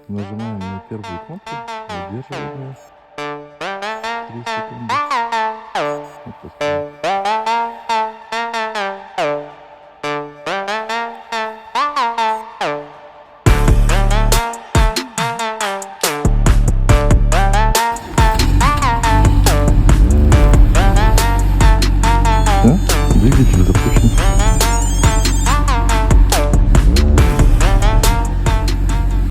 Нажимаем на первую кнопку, удерживаем ее 3 секунды. Отпускаем. Двигатель запущен.